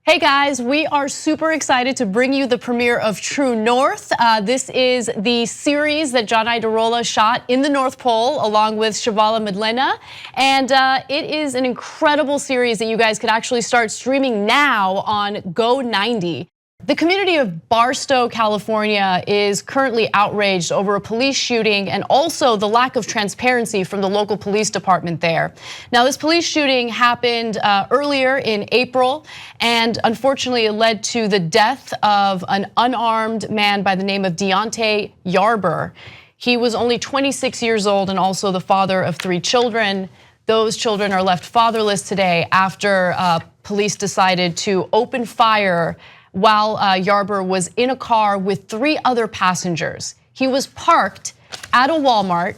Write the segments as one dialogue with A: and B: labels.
A: Hey guys, we are super excited to bring you the premiere of True North. This is the series that John Idarola shot in the North Pole along with Shivala Medlena. And it is an incredible series that you guys could actually start streaming now on Go 90. The community of Barstow, California is currently outraged over a police shooting and also the lack of transparency from the local police department there. Now, this police shooting happened earlier in April, and unfortunately it led to the death of an unarmed man by the name of Diante Yarber. He was only 26 years old and also the father of 3 children. Those children are left fatherless today after police decided to open fire while Yarber was in a car with 3 other passengers. He was parked at a Walmart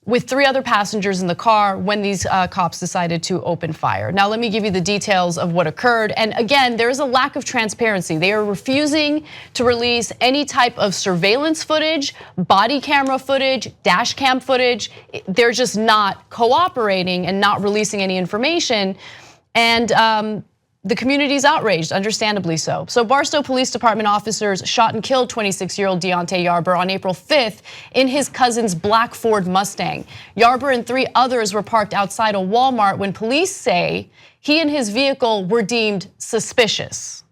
A: with 3 other passengers in the car when these cops decided to open fire. Now let me give you the details of what occurred. And again, there is a lack of transparency. They are refusing to release any type of surveillance footage, body camera footage, dash cam footage. They're just not cooperating and not releasing any information. And the community's outraged, understandably so. So Barstow Police Department officers shot and killed 26-year-old Diante Yarber on April 5th in his cousin's black Ford Mustang. Yarber and 3 others were parked outside a Walmart when police say he and his vehicle were deemed suspicious.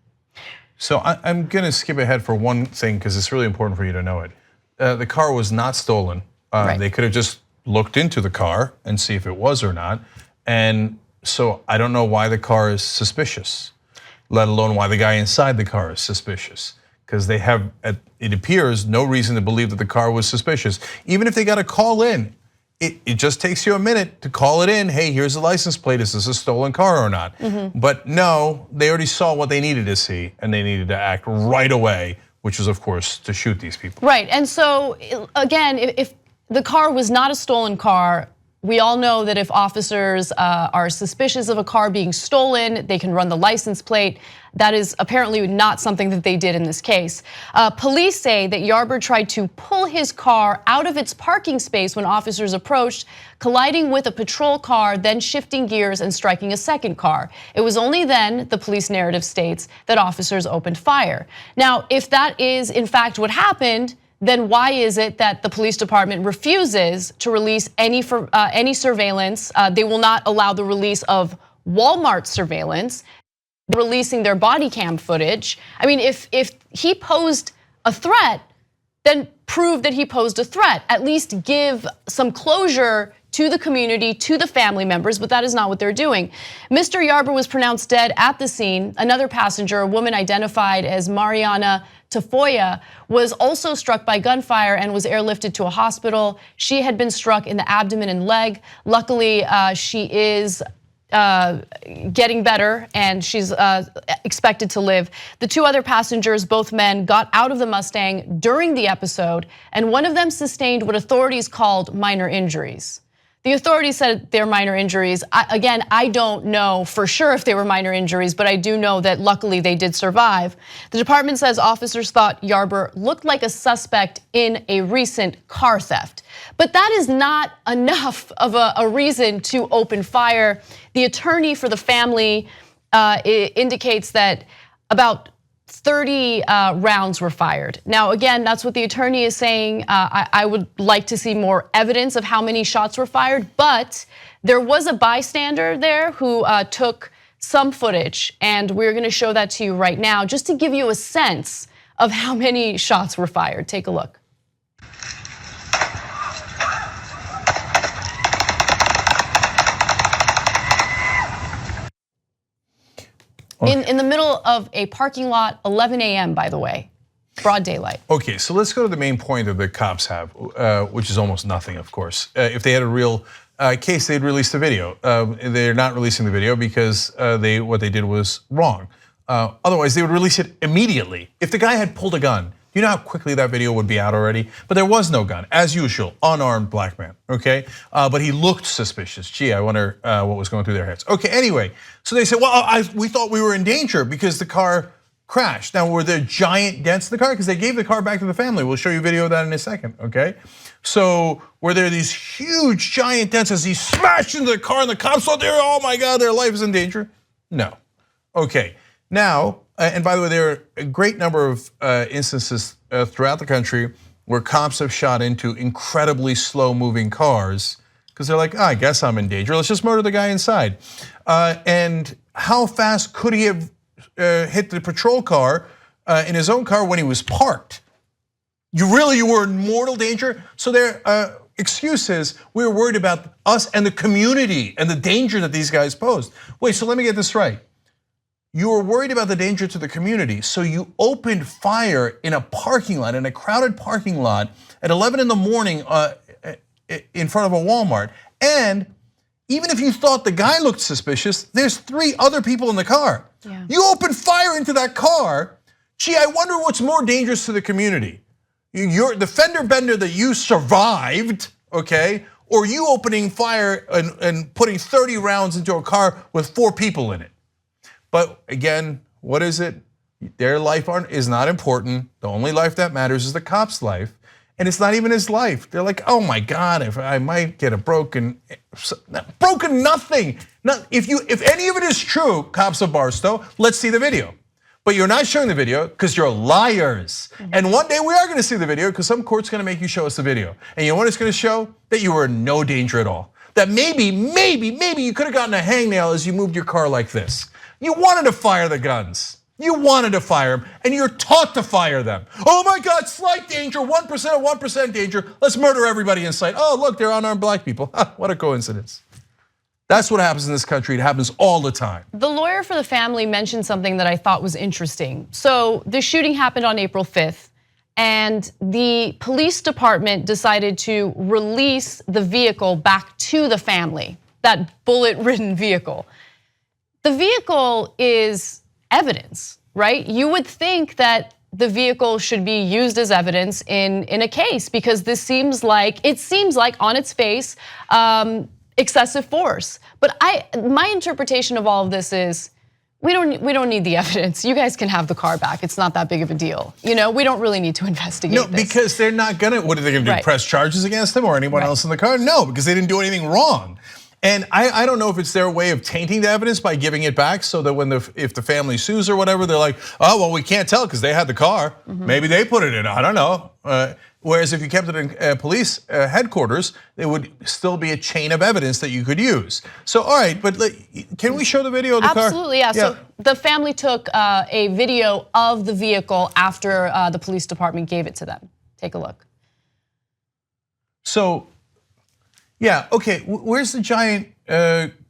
B: So I'm gonna skip ahead for one thing because it's really important for you to know it. The car was not stolen.
A: Right.
B: They could have just looked into the car and see if it was or not. And so I don't know why the car is suspicious, let alone why the guy inside the car is suspicious. Because they have, it appears, no reason to believe that the car was suspicious. Even if they got a call in, it just takes you a minute to call it in. Hey, here's the license plate, is this a stolen car or not? But no, they already saw what they needed to see and they needed to act right away, which was of course to shoot these people.
A: Right, and so again, if the car was not a stolen car, we all know that if officers are suspicious of a car being stolen, they can run the license plate. That is apparently not something that they did in this case. Police say that Yarber tried to pull his car out of its parking space when officers approached, colliding with a patrol car, then shifting gears and striking a second car. It was only then, the police narrative states, that officers opened fire. Now, if that is in fact what happened, then why is it that the police department refuses to release any surveillance? They will not allow the release of Walmart surveillance, releasing their body cam footage. I mean, if he posed a threat, then prove that he posed a threat. At least give some closure to the community, to the family members, but that is not what they're doing. Mr. Yarber was pronounced dead at the scene. Another passenger, a woman identified as Mariana Tafoya, was also struck by gunfire and was airlifted to a hospital. She had been struck in the abdomen and leg. Luckily, she is getting better and she's expected to live. The 2 other passengers, both men, got out of the Mustang during the episode, and one of them sustained what authorities called minor injuries. The authorities said they're minor injuries. Again, I don't know for sure if they were minor injuries, but I do know that luckily they did survive. The department says officers thought Yarber looked like a suspect in a recent car theft. But that is not enough of a reason to open fire. The attorney for the family indicates that about 30 rounds were fired. Now, again, that's what the attorney is saying. I would like to see more evidence of how many shots were fired, but there was a bystander there who took some footage, and we're gonna show that to you right now, just to give you a sense of how many shots were fired. Take a look. In the middle of a parking lot, 11 a.m. by the way, broad daylight.
B: Okay, so let's go to the main point that the cops have, which is almost nothing, of course. If they had a real case, they'd release the video. They're not releasing the video because what they did was wrong. Otherwise, they would release it immediately. If the guy had pulled a gun, you know how quickly that video would be out already? But there was no gun, as usual, unarmed black man, okay? But he looked suspicious. Gee, I wonder what was going through their heads. Okay, anyway, so they said, well, we thought we were in danger because the car crashed. Now, were there giant dents in the car? Because they gave the car back to the family. We'll show you a video of that in a second, okay? So were there these huge giant dents as he smashed into the car and the cops thought, oh my God, their life is in danger? No, okay. Now, and by the way, there are a great number of instances throughout the country where cops have shot into incredibly slow-moving cars because they're like, oh, I guess I'm in danger. Let's just murder the guy inside. And how fast could he have hit the patrol car in his own car when he was parked? You were in mortal danger? So their excuse is, we were worried about us and the community and the danger that these guys posed. Wait, so let me get this right. You were worried about the danger to the community, so you opened fire in a parking lot, in a crowded parking lot at 11 in the morning in front of a Walmart. And even if you thought the guy looked suspicious, there's 3 other people in the car. Yeah. You opened fire into that car. Gee, I wonder what's more dangerous to the community. The fender bender that you survived, okay? Or you opening fire and putting 30 rounds into a car with 4 people in it. But again, what is it? Their life is not important. The only life that matters is the cop's life. And it's not even his life. They're like, oh my God, if I might get a broken nothing. If any of it is true, cops of Barstow, let's see the video. But you're not showing the video because you're liars. And one day we are gonna see the video because some court's gonna make you show us the video. And you know what it's gonna show? That you were in no danger at all. That maybe you could have gotten a hangnail as you moved your car like this. You wanted to fire the guns. You wanted to fire them, and you're taught to fire them. Oh my God, slight danger, 1% danger. Let's murder everybody in sight. Oh, look, they're unarmed black people. What a coincidence. That's what happens in this country. It happens all the time.
A: The lawyer for the family mentioned something that I thought was interesting. So the shooting happened on April 5th, and the police department decided to release the vehicle back to the family, that bullet-ridden vehicle. The vehicle is evidence, right? You would think that the vehicle should be used as evidence in a case because it seems like on its face excessive force. But my interpretation of all of this is we don't need the evidence. You guys can have the car back. It's not that big of a deal. We don't really need to investigate this.
B: No, because they're not gonna. What are they gonna do?
A: Right.
B: Press charges against them or anyone else in the car? No, because they didn't do anything wrong. And I don't know if it's their way of tainting the evidence by giving it back so that if the family sues or whatever, they're like, oh, well, we can't tell because they had the car. Maybe they put it in, I don't know. Whereas if you kept it in police headquarters, there would still be a chain of evidence that you could use. So, all right, but can we show the video of the car?
A: Absolutely, yeah. So the family took a video of the vehicle after the police department gave it to them. Take a look.
B: So, yeah, okay, where's the giant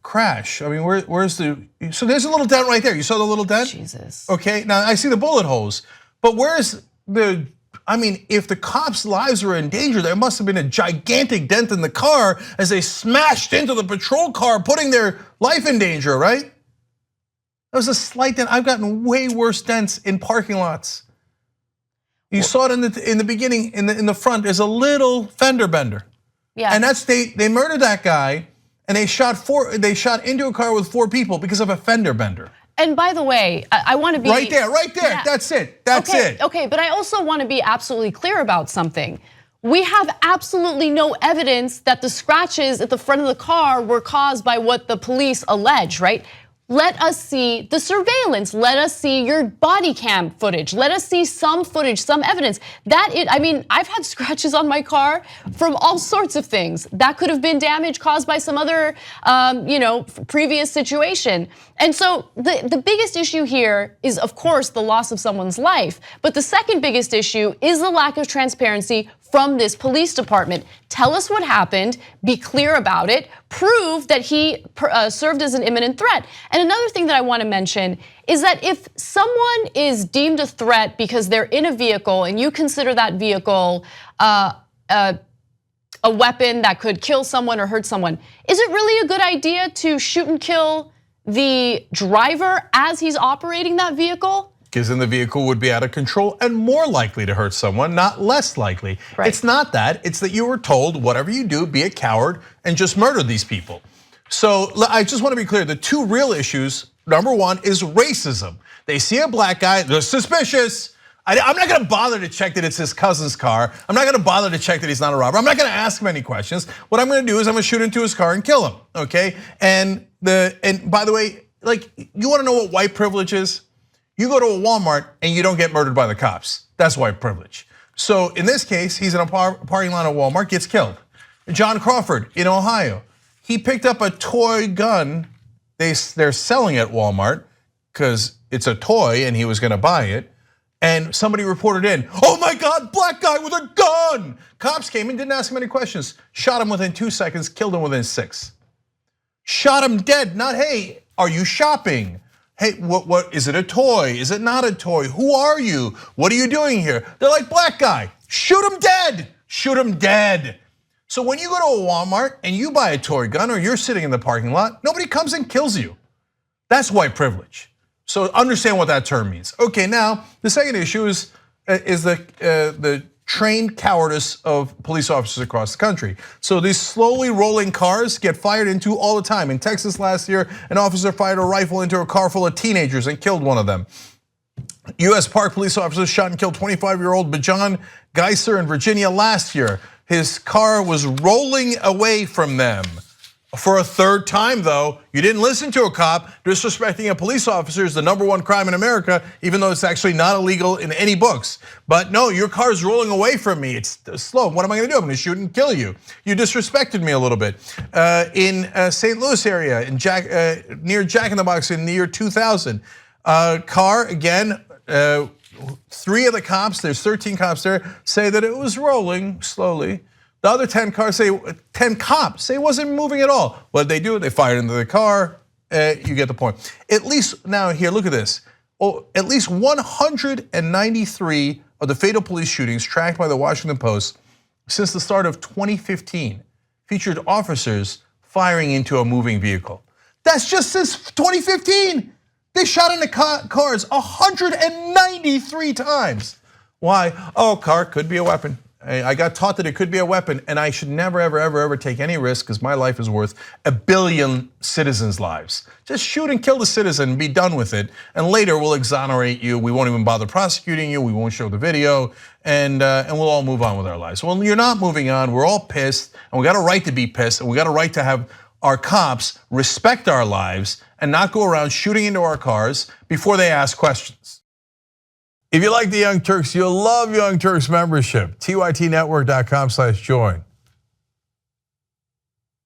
B: crash? I mean, where's so there's a little dent right there. You saw the little dent?
A: Jesus.
B: Okay, now I see the bullet holes, but where's if the cops' lives were in danger, there must have been a gigantic dent in the car as they smashed into the patrol car, putting their life in danger, right? That was a slight dent. I've gotten way worse dents in parking lots. You saw it in the beginning, in the front, there's a little fender bender.
A: Yeah.
B: And they murdered that guy and they shot into a car with 4 people because of a fender bender.
A: And by the way, I want to be
B: right there. Yeah. That's it.
A: Okay, but I also want to be absolutely clear about something. We have absolutely no evidence that the scratches at the front of the car were caused by what the police allege, right? Let us see the surveillance. Let us see your body cam footage. Let us see some footage, some evidence. I've had scratches on my car from all sorts of things. That could have been damage caused by some other, previous situation. And so the biggest issue here is, of course, the loss of someone's life. But the second biggest issue is the lack of transparency from this police department. Tell us what happened, be clear about it, prove that he served as an imminent threat. And another thing that I want to mention is that if someone is deemed a threat because they're in a vehicle and you consider that vehicle a weapon that could kill someone or hurt someone, is it really a good idea to shoot and kill the driver as he's operating that vehicle?
B: Because then the vehicle would be out of control and more likely to hurt someone, not less likely. Right. It's not that, it's that you were told, whatever you do, be a coward and just murder these people. So I just want to be clear, the 2 real issues, number 1 is racism. They see a black guy, they're suspicious. I'm not gonna bother to check that it's his cousin's car. I'm not gonna bother to check that he's not a robber. I'm not gonna ask him any questions. What I'm gonna do is I'm gonna shoot into his car and kill him, okay? And by the way, you wanna know what white privilege is? You go to a Walmart and you don't get murdered by the cops. That's white privilege. So in this case, he's in a parking lot at Walmart, gets killed. John Crawford in Ohio, he picked up a toy gun. They're selling at Walmart because it's a toy and he was gonna buy it. And somebody reported in, oh my God, black guy with a gun. Cops came in, didn't ask him any questions. Shot him within 2 seconds, killed him within 6. Shot him dead, not, hey, are you shopping? Hey, what is it a toy? Is it not a toy? Who are you? What are you doing here? They're like, black guy, shoot him dead, shoot him dead. So when you go to a Walmart and you buy a toy gun or you're sitting in the parking lot, nobody comes and kills you. That's white privilege. So understand what that term means. Okay, now the second issue is the trained cowardice of police officers across the country. So these slowly rolling cars get fired into all the time. In Texas last year, an officer fired a rifle into a car full of teenagers and killed one of them. US Park police officers shot and killed 25-year-old Bajan Geiser in Virginia last year. His car was rolling away from them. For a third time though, you didn't listen to a cop. Disrespecting a police officer is the #1 crime in America, even though it's actually not illegal in any books. But no, your car's rolling away from me. It's slow. What am I gonna do? I'm gonna shoot and kill you. You disrespected me a little bit. In St. Louis area, near Jack in the Box in the year 2000, car again, 3 of the cops, there's 13 cops there, say that it was rolling slowly. The other 10 cops say it wasn't moving at all. What did they do? They fired into the car. You get the point. At least now here, look at this. At least 193 of the fatal police shootings tracked by the Washington Post since the start of 2015 featured officers firing into a moving vehicle. That's just since 2015. They shot into cars 193 times. Why? Oh, car could be a weapon. I got taught that it could be a weapon, and I should never, ever take any risk because my life is worth 1 billion citizens' lives. Just shoot and kill the citizen and be done with it, and later we'll exonerate you. We won't even bother prosecuting you. We won't show the video, and we'll all move on with our lives. Well, you're not moving on. We're all pissed, and we got a right to be pissed, and we got a right to have our cops respect our lives and not go around shooting into our cars before they ask questions. If you like the Young Turks, you'll love Young Turks membership. TYTnetwork.com/join.